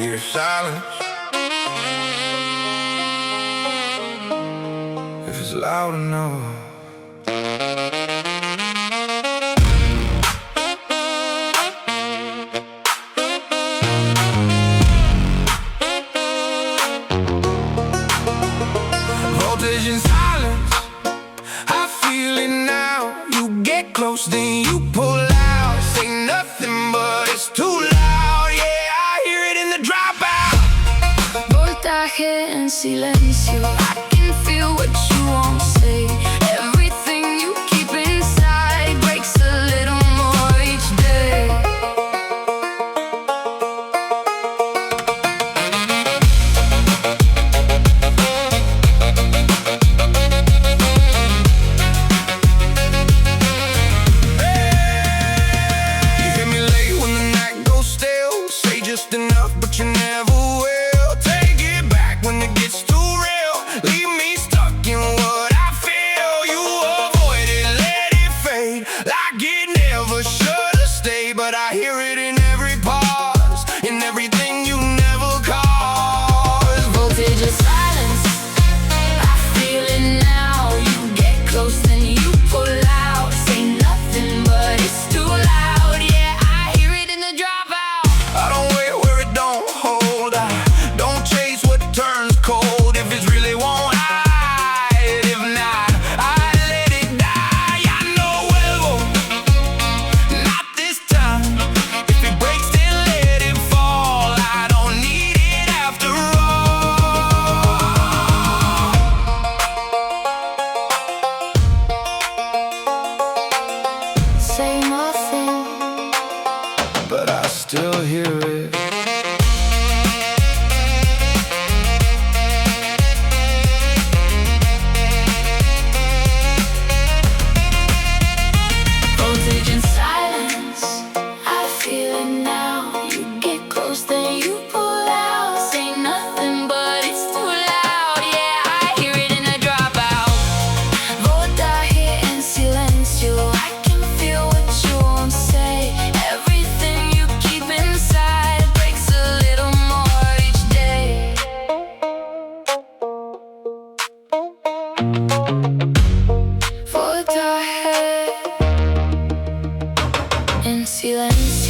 hear silence. If it's loud enough. Voltage in silence, I feel it now. You get close, then you pull out. Say nothing, but it's too loud. Yeah, I hear it in the dropout. Voltaje in silencio, I can feel what you won't say. Everything you keep inside breaks a little more each day. You hear me late when the night goes stale. Say just enough, but you never will. Take it back when it gets too real. Leave me stuck in what I feel. You avoid it, let it fade, like it never should have stayed. But I hear it in every pause, in everything you never cause. Voltage in silence, I feel it now. You get close, then you pull out. Say nothing, but it's too loud. Yeah, I hear it in the dropout. I don't wait where it don't hold. I don't chase what turns cold. If it's really won't hide, if not, I let it die. I know vuelvo, not this time. If it breaks, then let it fall. I don't need it after all. Say nothing, But I still hear it. voltage in silence, I feel it now. You get close, then you pull out. Say nothing, but it's too loud. Yeah, I hear it in the dropout. Voltaje in silencio, I can feel what you won't say. Everything you keep inside breaks a little more each day. Voltaje in silencio.